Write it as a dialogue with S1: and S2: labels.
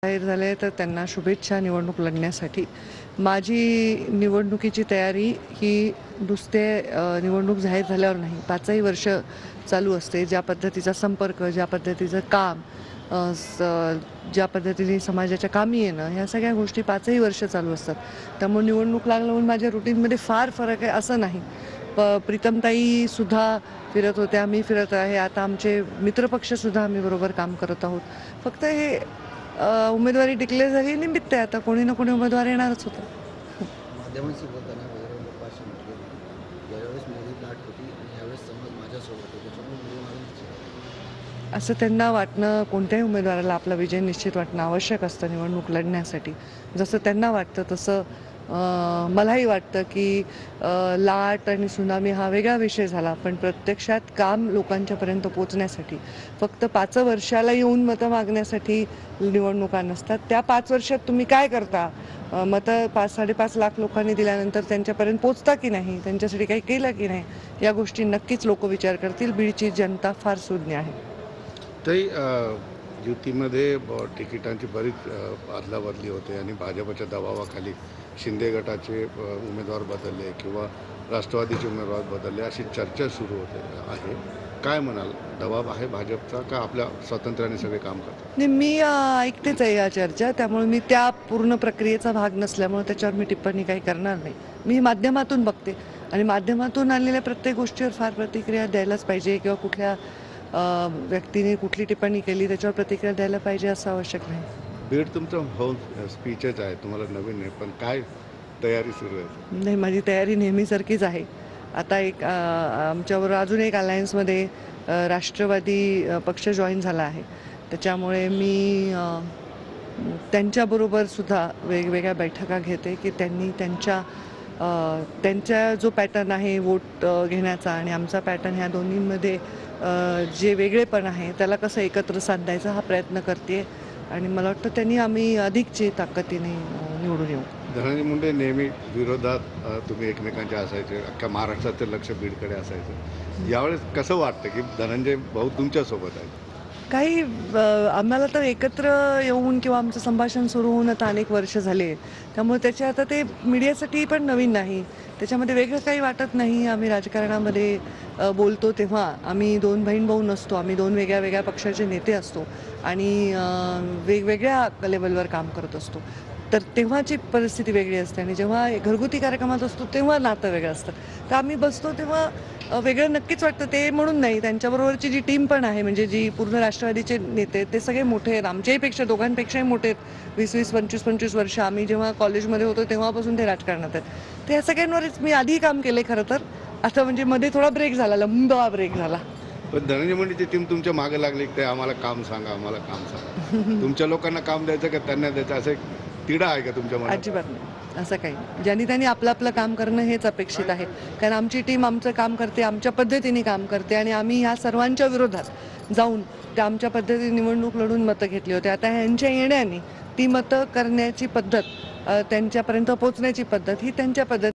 S1: जाहीर झाले तर त्यांना शुभेच्छा निवडणूक लढण्यासाठी। माझी निवडणुकीची तयारी ही नुसते निवडणूक जाहीर झाल्यावर नाही, 5ही वर्ष चालू असते। ज्या पद्धतीचा संपर्क, ज्या पद्धतीचं काम, ज्या पद्धतीने समाजाच्या कामी येणं, ह्या सगळ्या गोष्टी 5ही वर्ष चालू असतात। त्यामुळे निवडणूक लागलं म्हणून माझ्या रुटीनमध्ये फार फरक आहे असं नाही। प्रीतमताई सुद्धा फिरत होत्या, मी फिरत आहे, आता आमचे मित्रपक्षसुद्धा आम्ही बरोबर काम करत आहोत। फक्त हे उमेदवारी डिक्लेअर झाली निमित्त आहे, आता कोणी ना कोणी उमेदवार येणारच होतं।
S2: माध्यमांशी बोलताना वगैरे लोक अशी म्हटले की यावेळेस मोदी लाट होती आणि यावेळेस समाज माझ्यासोबत आहे, त्याच्यामुळे निवडून आले।
S1: असं त्यांना वाटणं, कोणत्याही उमेदवाराला आपला विजय निश्चित वाटणं आवश्यक असतं निवडणूक लढण्यासाठी। जसं त्यांना वाटतं तसं मलाही वाटतं की लाट आणि सुनामी हा वेगळा विषय झाला, पण प्रत्यक्षात काम लोकांच्यापर्यंत पोहोचण्यासाठी फक्त 5 वर्षाला येऊन मतं मागण्यासाठी निवडणुका नसतात। त्या 5 वर्षात तुम्ही काय करता? मतं 5-5.5 लाख लोकांनी दिल्यानंतर त्यांच्यापर्यंत पोहोचता की नाही, त्यांच्यासाठी काही केलं की नाही, या गोष्टी नक्कीच लोक विचार करतील। बीडची जनता फार सुज्ञ आहे।
S3: तरी युतीमध्ये तिकिटांची बरीच अदलाबदली होते आणि भाजपच्या दबावाखाली शिंदे गटाचे उमेदवार बदलले किंवा राष्ट्रवादीचे उमेदवार बदलले अशी चर्चा सुरू होते आहे। काय म्हणाल, दबाव आहे भाजपचा का आपल्या स्वातंत्र्याने सगळे काम करतात?
S1: नाही, मी ऐकतेच आहे या चर्चा, त्यामुळे मी त्या पूर्ण प्रक्रियेचा भाग नसल्यामुळे त्याच्यावर मी टिप्पणी काही करणार नाही। मी माध्यमातून बघते आणि माध्यमातून आलेल्या प्रत्येक गोष्टीवर फार प्रतिक्रिया द्यायलाच पाहिजे किंवा कुठल्या व्यक्तीने कुठली टिप्पणी केली त्याच्यावर प्रतिक्रिया द्यायला पाहिजे असं आवश्यक नाही।
S3: बीड तुमचं होम स्पीचच आहे, तुम्हाला नवीन नाही, पण काय तयारी सुरू आहे?
S1: नाही, माझी तयारी नेहमीसारखीच आहे। आता एक आमच्याबरोबर अजून एक अलायन्समध्ये राष्ट्रवादी पक्ष जॉईन झाला आहे, त्याच्यामुळे मी त्यांच्याबरोबर सुद्धा वेगवेगळ्या बैठका घेते की त्यांनी त्यांच्या जो पॅटर्न आहे वोट घेण्याचा आणि आमचा पॅटर्न, ह्या दोन्हींमध्ये जे वेगळेपण आहे त्याला कसं एकत्र साधायचा हा प्रयत्न करते आणि मला वाटतं त्यांनी आम्ही अधिकची ताकदीने निवडून येऊ।
S3: धनंजय मुंडे नेहमी विरोधात तुम्ही एकमेकांच्या असायचे, अख्ख्या महाराष्ट्राचं लक्ष बीडकडे असायचं। यावेळेस कसं वाटतं की धनंजय भाऊ तुमच्यासोबत आहेत?
S1: काही आम्हाला तर एकत्र येऊन किंवा आमचं संभाषण सुरू होऊन आता अनेक वर्ष झाले, त्यामुळे त्याचे आता ते मीडियासाठी पण नवीन नाही, त्याच्यामध्ये वेगळं काही वाटत नाही। आम्ही राजकारणामध्ये बोलतो तेव्हा आम्ही 2 बहीण भाऊ नसतो, आम्ही 2 वेगळ्या वेगळ्या पक्षाचे नेते असतो आणि वेगवेगळ्या लेवलवर काम करत असतो, तर तेव्हाची परिस्थिती वेगळी असते आणि जेव्हा घरगुती कार्यक्रमात असतो तेव्हा नातं वेगळं असतं। तर आम्ही बसतो तेव्हा वेगळं नक्कीच वाटतं, ते म्हणून नाही, त्यांच्याबरोबरची जी टीम पण आहे, म्हणजे जी पूर्ण राष्ट्रवादीचे नेते ते सगळे मोठे आहेत, आमच्याहीपेक्षा दोघांपेक्षाही मोठे आहेत। 20-20, 25-25 वर्ष आम्ही जेव्हा कॉलेजमध्ये होतो तेव्हापासून ते राजकारणात आहेत। तर ह्या सगळ्यांवरच मी आधी काम केले खरं तर, आता म्हणजे मध्ये थोडा ब्रेक झाला, लंबा ब्रेक झाला।
S3: पण धनंजय मुंडेची टीम तुमच्या मागे लागली की आम्हाला काम सांगा, आम्हाला काम सांगा, तुमच्या लोकांना काम द्यायचं का त्यांना द्यायचं, असं एक तिढा आहे का तुमच्या मनात?
S1: अजिबात नाही, असं काही नाही। ज्यांनी त्यांनी आपलं आपलं काम करणं हेच अपेक्षित आहे, कारण आमची टीम आमचं काम करते, आमच्या पद्धतीने काम करते आणि आम्ही ह्या सर्वांच्या विरोधात जाऊन त्या आमच्या पद्धतीने निवडणूक लढून मतं घेतली होती। आता ह्यांच्या येण्याने ती मतं करण्याची पद्धत, त्यांच्यापर्यंत पोहोचण्याची पद्धत ही त्यांच्या पद्धत